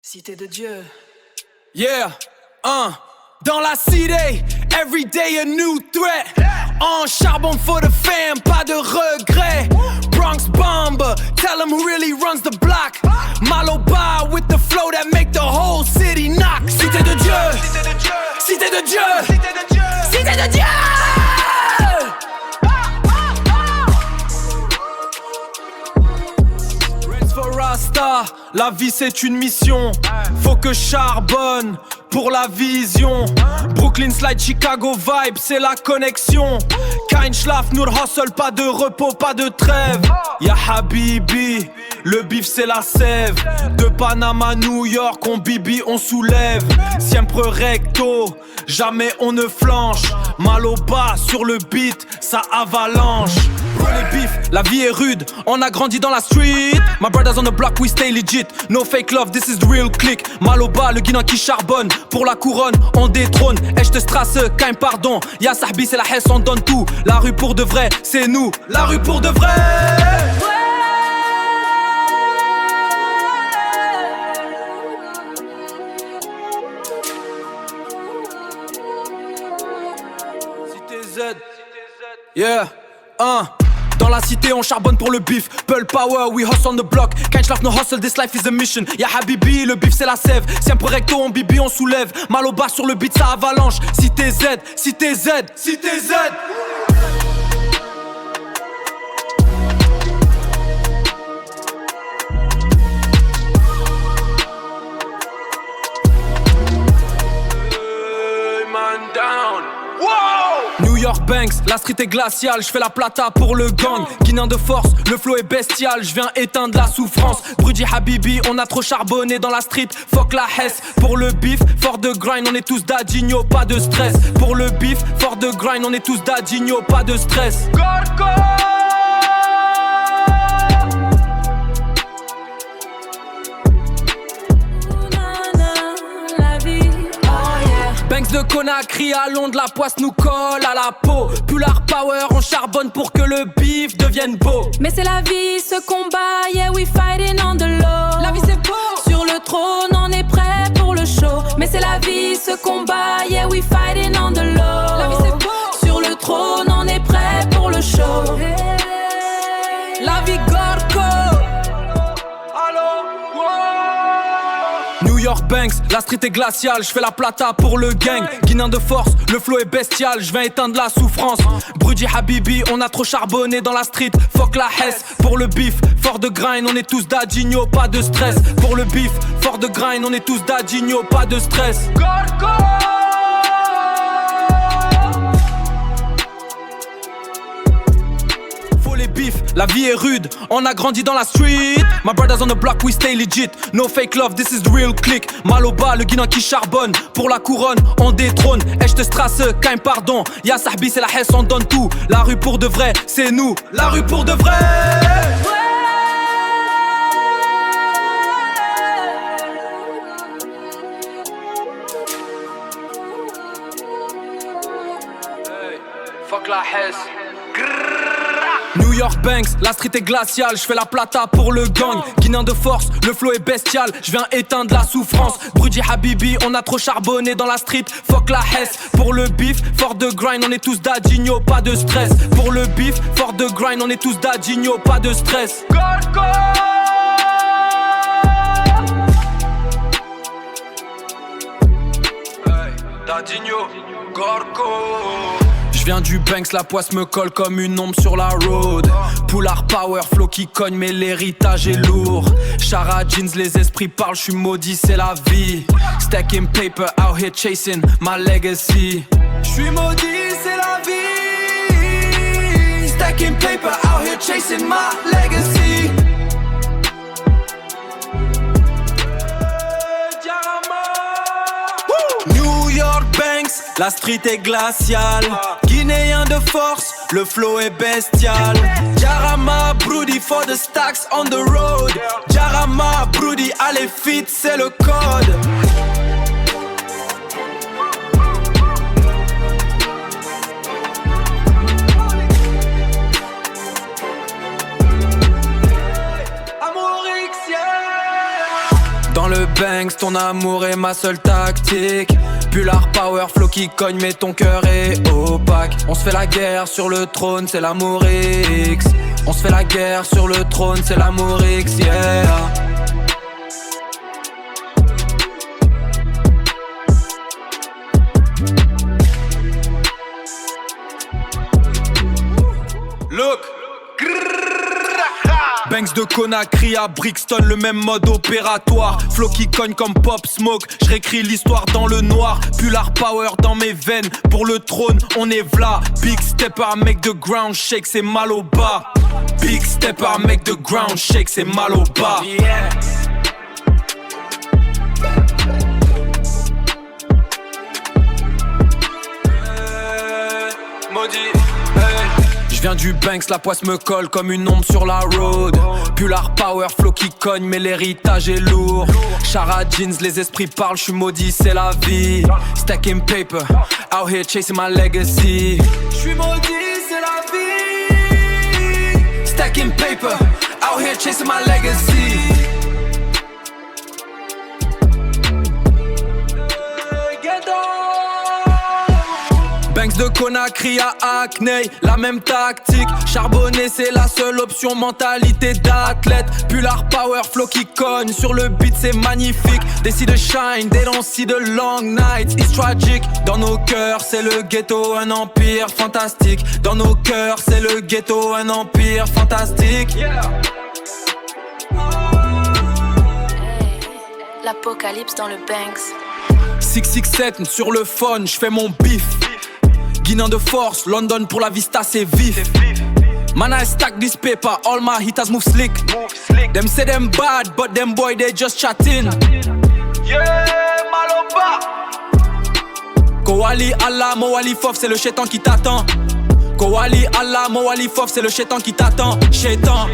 Cité de Dieu. Yeah, dans la cité, every day a new threat. En charbon for the fam, pas de regret. Bronx bomber, tell him who really runs the block. Maloba with the flow that make the whole city knock. Cité de Dieu, cité de Dieu, cité de Dieu, cité de Dieu. For Rasta, la vie c'est une mission. Faut que je charbonne pour la vision. Brooklyn Slide, Chicago vibe, c'est la connexion. Kein Schlaf, nur hustle, pas de repos, pas de trêve. Ya Habibi, le bif c'est la sève. De Panama, New York, on bibi, on soulève. Siempre recto, jamais on ne flanche. Maloba sur le beat, ça avalanche. Pour les bifs, la vie est rude, on a grandi dans la street. My brothers on the block, we stay legit. No fake love, this is the real click. Maloba, le guinan qui charbonne. Pour la couronne, on détrône. Echte strasse, kein pardon. Ya Sahbi, c'est la Hesse, on donne tout. La rue pour de vrai, c'est nous. La rue pour de vrai. Yeah, dans la cité on charbonne pour le bif. Pearl power, we hustle on the block. Can't laugh no hustle, this life is a mission. Ya Habibi, le bif c'est la sève. Siempre recto, on bibi, on soulève. Maloba sur le beat, ça avalanche. Cité Z, cité Z, cité Z. New York Banks, la street est glaciale, je fais la plata pour le gang. Guinan de force, le flow est bestial, je viens éteindre la souffrance. Brudi Habibi, on a trop charbonné dans la street, fuck la Hesse. Pour le bif, fort de grind, on est tous d'Adigno, pas de stress. Pour le bif, fort de grind, on est tous d'Adigno, pas de stress. Banks de Conakry à Londres, la poisse nous colle à la peau. Pular power, on charbonne pour que le bif devienne beau. Mais c'est la vie, ce combat, yeah we fighting on the low. La vie c'est beau. Sur le trône, on est prêt pour le show. Mais c'est la vie, ce combat, yeah we fighting on the low. La vie c'est beau. Sur le trône, on est prêt pour le show. Hey. La vie Gorko. New York Banks, la street est glaciale, je fais la plata pour le gang. Guinan de force, le flow est bestial, je viens éteindre la souffrance. Brudi Habibi, on a trop charbonné dans la street, fuck la Hesse. Pour le bif, fort de grind, on est tous d'Adigno, pas de stress. Pour le bif, fort de grind, on est tous d'Adigno, pas de stress. Les bifs, la vie est rude, on a grandi dans la street. My brothers on the block, we stay legit. No fake love, this is the real click. Maloba, le guinan qui charbonne. Pour la couronne, on détrône. Echte strasse, kein pardon. Ya Sahbi, c'est la Hesse, on donne tout. La rue pour de vrai, c'est nous. La rue pour de vrai. Hey, fuck la Hesse. New York Banks, la street est glaciale, je fais la plata pour le gang. Guinan de force, le flow est bestial, je viens éteindre la souffrance. Brudi Habibi, on a trop charbonné dans la street, fuck la Hesse. Pour le bif, fort de grind, on est tous d'Adigno, pas de stress. Pour le bif, fort de grind, on est tous d'Adigno, pas de stress. Hey, d'Adigno, Gorko. Je viens du Banks, la poisse me colle comme une ombre sur la road. Pular power, flow qui cogne mais l'héritage est lourd. Chara jeans, les esprits parlent, je suis maudit, c'est la vie. Stacking paper, out here chasing my legacy. Je suis maudit, c'est la vie. Stacking paper, out here chasing my legacy. New York Banks, la street est glaciale. Guinéen de force, le flow est bestial. Jarama, Brudi for the stacks on the road. Jarama, Brudi, allez fit, c'est le code. Dans le Banks, ton amour est ma seule tactique. Pullard power, flow qui cogne mais ton cœur est opaque. On se fait la guerre sur le trône, c'est l'amour X. On se fait la guerre sur le trône, c'est l'amour X, yeah. Look. Banks de Conakry à Brixton, le même mode opératoire. Flow qui cogne comme Pop Smoke, je réécris l'histoire dans le noir. Pullard power dans mes veines, pour le trône on est v'là. Big stepper, make the ground shake, c'est mal au bas. Big stepper, make the ground shake, c'est mal au bas. Yeah. Maudit. Je viens du Banks, la poisse me colle comme une ombre sur la road. Pullard power, flow qui cogne mais l'héritage est lourd. Chara jeans, les esprits parlent, je suis maudit, c'est la vie. Stacking paper, out here chasing my legacy. Je suis maudit, c'est la vie. Stacking paper, out here chasing my legacy. Banks de Conakry à Hackney, la même tactique. Charbonner c'est la seule option, mentalité d'athlète. Pullard power, flow qui cogne, sur le beat c'est magnifique. They see the shine, they don't see the long nights, it's tragic. Dans nos cœurs c'est le ghetto, un empire fantastique. Dans nos cœurs c'est le ghetto, un empire fantastique, yeah. Hey, l'apocalypse dans le Banks. 667 sur le phone, j'fais mon bif. Guinan de force, London pour la vista c'est vif. Man I stack this paper, all my hitters move slick. Them say them bad, but them boy they just chatting. Yeah, Maloba. Kowali Allah, Mowali Fof, c'est le chétan qui t'attend. Kowali Allah, Mowali Fof, c'est le chétan qui t'attend. Chétan.